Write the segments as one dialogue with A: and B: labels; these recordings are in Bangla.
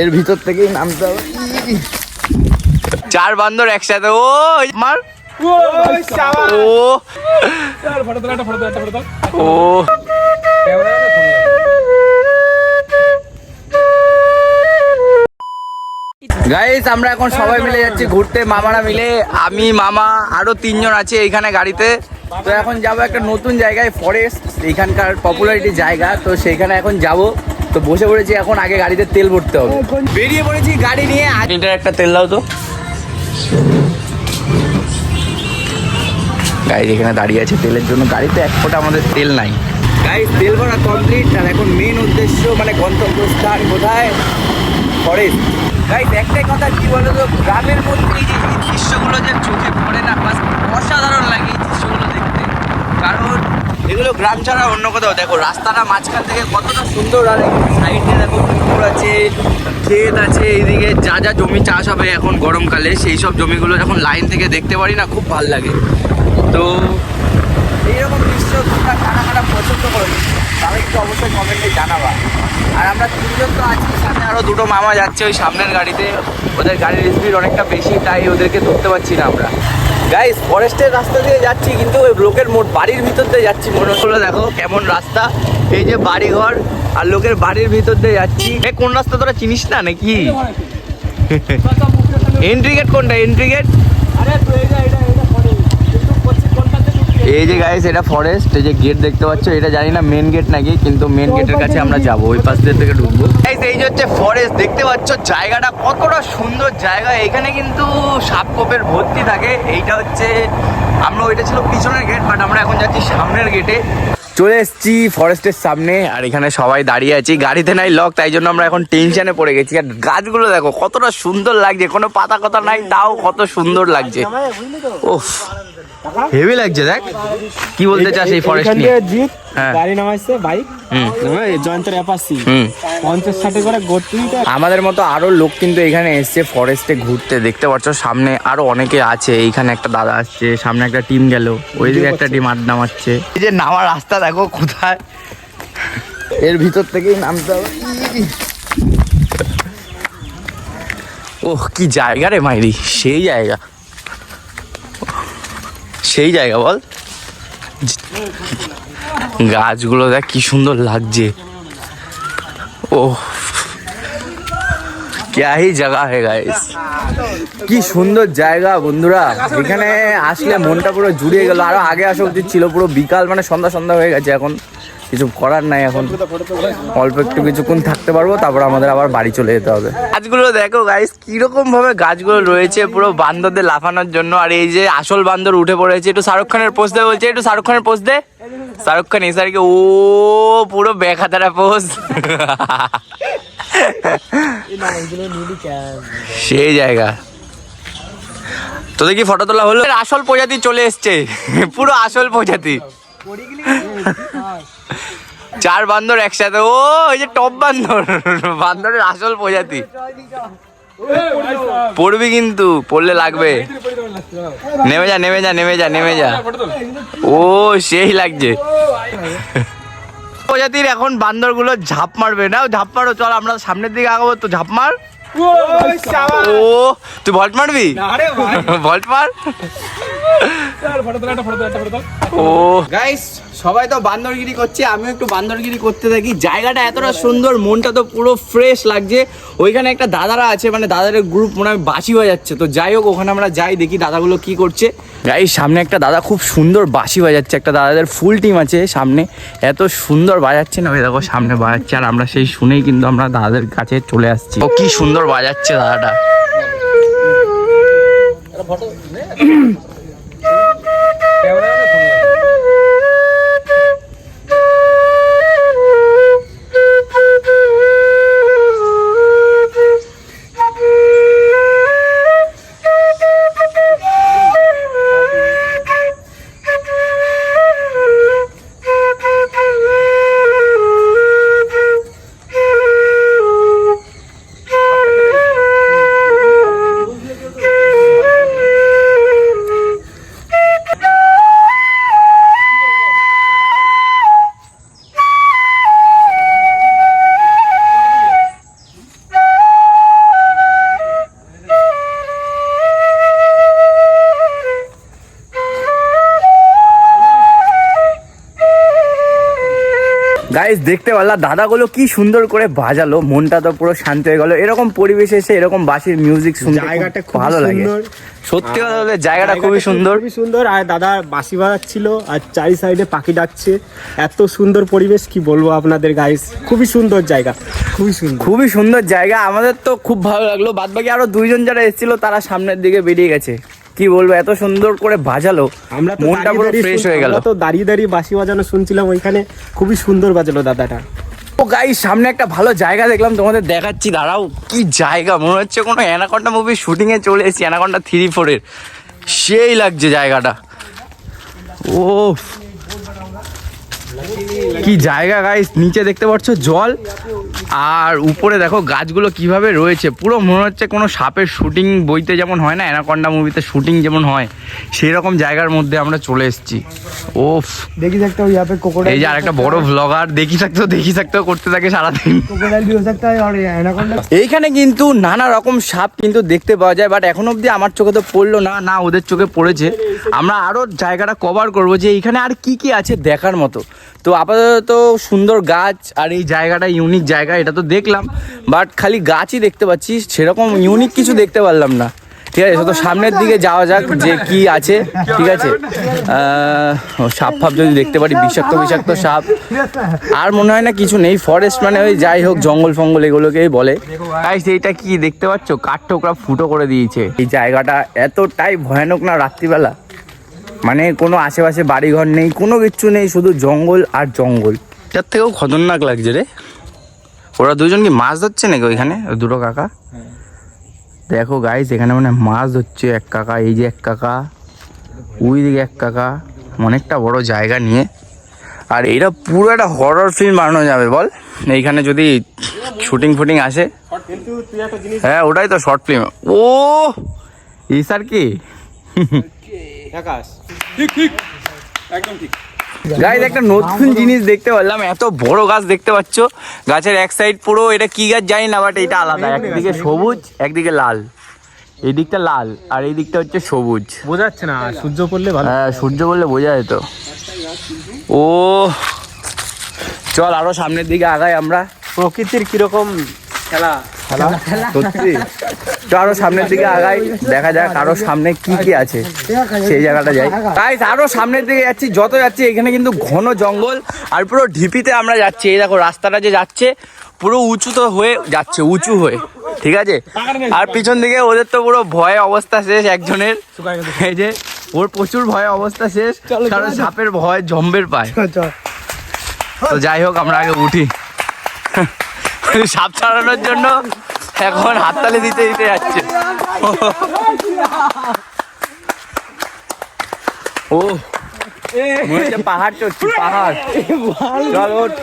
A: এর ভিতর থেকেই নামতে হবে। 4 বান্দর একসাথে। ও মার ও গাইস, আমরা এখন সবাই মিলে যাচ্ছি ঘুরতে, মামারা মিলে, আমি মামা আরো 3 জন আছে এইখানে গাড়িতে। তো এখন যাবো একটা নতুন জায়গায়, ফরেস্ট, এইখানকার পপুলারিটি জায়গা, তো সেইখানে এখন যাব। তো বসে পড়েছি এখন, আগে গাড়িতে তেল ভরতে হবে। বেরিয়ে পড়েছি গাড়ি নিয়ে। 8 লিটার একটা তেল দাও তো। গাড়ি এখানে দাঁড়িয়ে আছে তেলের জন্য, গাড়িতে 1 ফোঁটা আমাদের তেল নাই। গাইস, তেল ভরা কমপ্লিট। আর এখন মেন উদ্দেশ্য মানে গন্তব্যস্থান কোথায়? ফরেস্ট। গাইস, একটাই কথা, কি বলো তো, গ্রামের মধ্যে এই যে দৃশ্যগুলো যে চোখে পড়ে না, বাস অসাধারণ লাগে এই দৃশ্যগুলো দেখতে। কারণ এগুলো গ্রাম ছাড়া অন্য কোথাও। দেখো রাস্তাটা মাঝখান থেকে কতটা সুন্দর, আর সাইডে দেখো পুকুর আছে, ক্ষেত আছে, এইদিকে যা যা জমি চাষ হবে এখন গরমকালে, সেই সব জমিগুলো যখন লাইন থেকে দেখতে পারি না, খুব ভালো লাগে। তো এইরকম দৃশ্য তোমরা কারা কারা পছন্দ করো তাহলে কিন্তু অবশ্যই কমেন্টে জানাবা। আর আমরা 3 জন তো আছি, সামনে আরও 2টো মামা যাচ্ছে ওই সামনের গাড়িতে। ওদের গাড়ির স্পিড অনেকটা বেশি, তাই ওদেরকে ধরতে পারছি না আমরা। গাইস, ফরেস্টের রাস্তা দিয়ে যাচ্ছি, কিন্তু ওই লোকের বাড়ির ভিতর দিয়ে যাচ্ছি মনে হলো। দেখো কেমন রাস্তা, এই যে বাড়িঘর আর লোকের বাড়ির ভিতর দিয়ে যাচ্ছি। কোন রাস্তা তোরা চিনিস না নাকি? এন্ট্রি গেট কোনটা? এন্ট্রি গেট এই যে গাইস, এটা ফরেস্ট। এই যে গেট দেখতে পাচ্ছ, এটা জানি না মেন গেট নাকি, কিন্তু মেন গেটের কাছে আমরা যাবো, ওই পাশ দিয়ে থেকে ঢুকবো। গাইস, এই যে হচ্ছে ফরেস্ট, দেখতে পাচ্ছ জায়গাটা কতটা সুন্দর জায়গা। এখানে কিন্তু সাপকোপের ভর্তি থাকে। এইটা হচ্ছে, আমরা ওইটা ছিল পিছনের গেট, বাট আমরা এখন যাচ্ছি সামনের গেটে। চলে এসেছি ফরেস্টের সামনে, আর এখানে সবাই দাঁড়িয়ে আছি। গাড়িতে নাই লক, তাই জন্য আমরা এখন টেনশনে পড়ে গেছি। আর গাছগুলো দেখো কতটা সুন্দর লাগছে, কোনো পাতা কথা নাই, তাও কত সুন্দর লাগছে। ওফ, হেভি লাগছে। দেখ কি বলতে চাস এই ফরেস্ট নিয়ে?
B: গাড়ি নামাইছে বাইক, জয়ন্তের অ্যাপাসি 50-60 করে গতি।
A: আমাদের মতো আরো লোক কিন্তু এখানে এসছে ফরেস্টে ঘুরতে। দেখতে পাচ্ছ সামনে আরো অনেকে আছে। এইখানে একটা দাদা আসছে, সামনে একটা টিম গেল, ওইদিকে একটা টিম আড্ডা মারছে। এই যে নামার রাস্তা দেখো কোথায়, এর ভিতর থেকেই নামতে হবে। ওহ, কি জায়গা রে মাইরি, সেই জায়গা, সেই জায়গা বল। গাছগুলো দেখ কি সুন্দর লাগছে। ওহ, क्या ही जगह है गाइस, কি সুন্দর জায়গা বন্ধুরা। এখানে আসলে মনটা পুরো জুড়িয়ে গেল। আরো আগে আসা উচিত ছিল, পুরো বিকাল মানে সন্ধ্যা সন্ধ্যা হয়ে গেছে। এখন কিছু করার নাই, এখন অল্প একটু কিছুক্ষণ থাকতে পারবো, তারপর আমাদের আবার বাড়ি চলে যেতে হবে। গাছগুলো দেখো গাইস, কিরকম ভাবে গাছগুলো রয়েছে পুরো বান্দরদের লাফানোর জন্য। আর এই যে আসল বান্দর উঠে পড়েছে। একটু শাহরুখ খানের পোজ দে বলছে, একটু শাহরুখ খানের পোজ দে। শাহরুখ খান এসআরকে, ও পুরো বেখাতারা পোজ। সেই জায়গা। তোদের কি ফটো তোলা হলো? আসল প্রজাতি চলে এসছে, পুরো আসল প্রজাতি। 4 বান্দর একসাথে। ও এই যে টপ বান্দর, বান্দরের আসল প্রজাতি। পড়বি কিন্তু, পড়লে লাগবে। নেমে যা, নেমে যা, নেমে যা, নেমে যা। ও সেই লাগছে। প্রজাতির এখন বান্দরগুলো ঝাঁপ মারবে না, ঝাঁপ মারো, চল আমরা সামনের দিকে আগাবো, তো ঝাঁপ মার। ও তুই ভল্ট মারবি? ভল্ট মার। ও গাইস, সবাই তো বান্দরগিরি করছে, আমিও একটু বান্দরগিরি করতে থাকি। জায়গাটা এতটা সুন্দর, মনটা তো পুরো ফ্রেশ লাগছে। ওইখানে একটা দাদারা আছে, মানে দাদাদের গ্রুপ মনে হয় বাঁশি বাজাচ্ছে। তো যাই হোক, ওখানে আমরা যাই, দেখি দাদাগুলো কি করছে। গাইস, সামনে একটা দাদা খুব সুন্দর বাঁশি বাজাচ্ছে। একটা দাদাদের ফুল টিম আছে সামনে, এত সুন্দর বাজাচ্ছে না, ওই দেখো সামনে বাজাচ্ছে। আর আমরা সেই শুনেই কিন্তু আমরা দাদাদের কাছে চলে আসছি। ও কি সুন্দর বাজাচ্ছে দাদাটা। গাইস দেখতে পারলাম দাদাগুলো কি সুন্দর করে বাজালো, মনটা তো পুরো শান্ত হয়ে গেল। এরকম পরিবেশে এসে এরকম বাঁশির মিউজিক শুনতে
B: জায়গাটা খুব
A: ভালো লাগে।
B: সুন্দর।
A: সত্যি কথা বলতে জায়গাটা খুবই সুন্দর।
B: খুবই সুন্দর। আর দাদা বাঁশি বাজাচ্ছিল আর চারি সাইডে পাখি ডাকছে, এত সুন্দর পরিবেশ কি বলবো আপনাদের গাইস। খুবই সুন্দর জায়গা, খুবই সুন্দর,
A: খুবই সুন্দর জায়গা। আমাদের তো খুব ভালো লাগলো। বাদ বাকি আরো দুইজন যারা এসেছিল তারা সামনের দিকে বেরিয়ে গেছে। কি বলবো, এত সুন্দর করে বাজালো,
B: আমরা তো
A: মনটা পুরো ফ্রেশ হয়ে গেল।
B: তো দাঁড়িয়ে দাঁড়িয়ে বাঁশি বাজানো শুনছিলাম ওইখানে, খুবই সুন্দর বাজালো দাদাটা।
A: ও গাইস সামনে একটা ভালো জায়গা দেখলাম, তোমাদের দেখাচ্ছি, দাঁড়াও। কি জায়গা, মনে হচ্ছে কোনো অ্যানাকন্ডা মুভির শুটিং এ চলে এসেছি, অ্যানাকন্ডা 3-4 এর। সেই লাগছে জায়গাটা। ও কি জায়গা গাইস, নিচে দেখতে পাচ্ছ জল, আর উপরে দেখো গাছগুলো কিভাবে রয়েছে। পুরো মনে হচ্ছে কোনো সাপের শুটিং বইতে যেমন হয় না, অ্যানাকন্ডা মুভিতে শুটিং যেমন হয়, সেই রকম জায়গার মধ্যে আমরা চলে এসেছি। ওফ,
B: দেখি থাকতে ওই यहाँ पे क्रोकोडाइल,
A: এই যে আরেকটা বড় ভ্লগার দেখি থাকতেও করতে থাকে সারাদিন।
B: क्रोकोडाइल भी हो सकता है और एनाकोंडा।
A: এইখানে কিন্তু নানা রকম সাপ কিন্তু দেখতে পাওয়া যায়, বাট এখন অবধি আমার চোখে তো পড়লো না, না ওদের চোখে পড়েছে। আমরা আরো জায়গাটা কভার করব যে এইখানে আর কি কি আছে দেখার মতো। তো আপাতত সুন্দর গাছ আর এই জায়গাটা ইউনিক জায়গা, এটা তো দেখলাম, বাট খালি গাছই দেখতে পাচ্ছি, সেরকম ইউনিক কিছু দেখতে পারলাম না। ঠিক আছে, তো সামনের দিকে যাওয়া যাক যে কি আছে। ঠিক আছে, সাপ ফাপ যদি দেখতে পারি, বিষাক্ত সাপ। আর মনে হয় না কিছু নেই। ফরেস্ট মানে ওই যাই হোক জঙ্গল ফঙ্গল এগুলোকেই বলে। এইটা কি দেখতে পাচ্ছ, কাঠঠোকরা ফুটো করে দিয়েছে। এই জায়গাটা এতটাই ভয়ানক না রাত্রিবেলা, মানে কোনো আশেপাশে বাড়িঘর নেই, কোনো কিচ্ছু নেই, শুধু জঙ্গল আর জঙ্গল। এটার থেকেও খতরনাক লাগছে রে। ওরা দুজন কি মাছ ধরছে নাকি ওইখানে, দুটো কাকা? দেখো গাইস, এখানে মানে মাছ ধরছে এক কাকা, এই যে এক কাকা, ওই দিকে এক কাকা, অনেকটা বড় জায়গা নিয়ে। আর এইটা পুরো একটা হরর ফিল্ম বানানো যাবে বল, এইখানে যদি শুটিং ফুটিং আসে। হ্যাঁ ওটাই তো শর্ট ফিল্ম। ও এই স্যার কি গাইস, একটা নতুন জিনিস দেখতে পারলাম। এত বড় গাছ দেখতে পাচ্ছ, গাছের এক সাইড পুরো, এটা কি গাছ জানি না, বাট এটা আলাদা, একদিকে সবুজ একদিকে লাল। এই দিকটা লাল আর এই দিকটা হচ্ছে সবুজ,
B: বোঝা যাচ্ছে না, সূর্য পড়লে ভালো।
A: হ্যাঁ সূর্য বললে বোঝা যেত। ও চল আরো সামনের দিকে আগাই আমরা।
B: প্রকৃতির কিরকম খেলা
A: সত্যি, তো আরো সামনের দিকে আগাই, দেখা যাক আরো সামনে কি কি আছে, সেই জায়গাটা যাই। গাইস আরো সামনের দিকে যাচ্ছি, যত যাচ্ছি এখানে কিন্তু ঘন জঙ্গল আর পুরো ঢিপিতে আমরা যাচ্ছি। এই দেখো রাস্তাটা যে যাচ্ছে পুরো উঁচু তো হয়ে যাচ্ছে, উঁচু হয়ে, ঠিক আছে। আর পিছন দিকে ওদের তো পুরো ভয়ে অবস্থা শেষ একজনের, এই যে ওর প্রচুর ভয়ে অবস্থা শেষ, কারণ সাপের ভয় জম্বের পায়। তো যাই হোক আমরা আগে উঠি, সাপ ছাড়ানোর জন্য এখন হাততালি দিতে দিতে যাচ্ছে। ও মনে হচ্ছে পাহাড় চড়ছি, পাহাড়। চল ওঠ।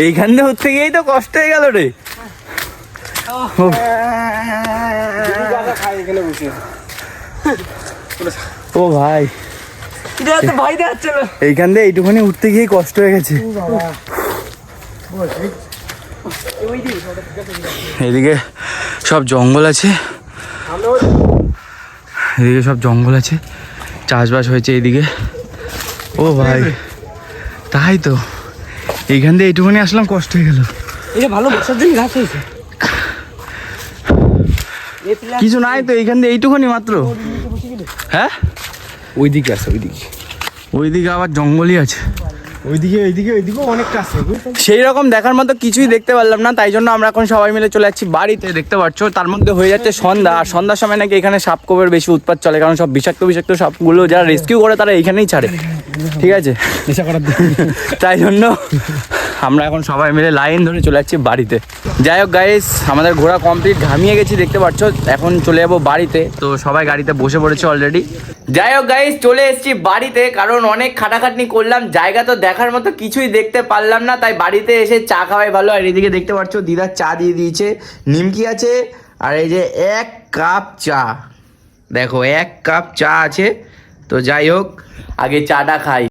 A: এইখান থেকে উঠতে গিয়েই তো কষ্ট হয়ে গেল রে। ও ভাই, এইখান থেকে এইটুখানি উঠতে গিয়ে কষ্ট হয়ে গেছে। এদিকে সব জঙ্গল আছে, এদিকে সব জঙ্গল আছে, চাষবাস হয়েছে এইদিকে। ও ভাই তাই তো, এইখান থেকে এইটুখানি আসলাম, কষ্ট হয়ে গেল।
B: এটা ভালো বসার জন্য গাছ হয়েছে,
A: কিছু নাই তো এইখান থেকে এইটুখানি মাত্র। হ্যাঁ
B: ওইদিকে আছে,
A: ওইদিকে আবার জঙ্গলই আছে,
B: ওইদিকেও অনেকটা আছে।
A: সেই রকম দেখার মতো কিছুই দেখতে পারলাম না, তাই জন্য আমরা এখন সবাই মিলে চলে যাচ্ছি বাড়িতে। দেখতে পাচ্ছ তার মধ্যে হয়ে যাচ্ছে সন্ধ্যা, আর সন্ধ্যার সময় নাকি এখানে সাপ কোবের বেশি উৎপাত চলে, কারণ সব বিষাক্ত সাপগুলো যারা রেস্কিউ করে তারা এইখানেই ছাড়ে, ঠিক আছে। তাই জন্য আমরা এখন সবাই মিলে লাইন ধরে চলে যাচ্ছি বাড়িতে। যাই হোক গাইস, আমাদের ঘোরা কমপ্লিট, ঘামিয়ে গেছি দেখতে পাচ্ছ, এখন চলে যাবো বাড়িতে। তো সবাই গাড়িতে বসে পড়েছে অলরেডি। যাই হোক গাইস, চলে এসেছি বাড়িতে, কারণ অনেক খাটাখাটনি করলাম, জায়গা তো দেখার মতো কিছুই দেখতে পারলাম না, তাই বাড়িতে এসে চা খাওয়াই ভালো। আর এদিকে দেখতে পাচ্ছ দিদার চা দিয়ে দিয়েছে, নিমকি আছে, আর এই যে 1 কাপ চা, দেখো 1 কাপ চা আছে। তো যাই হোক আগে চাটা খাই।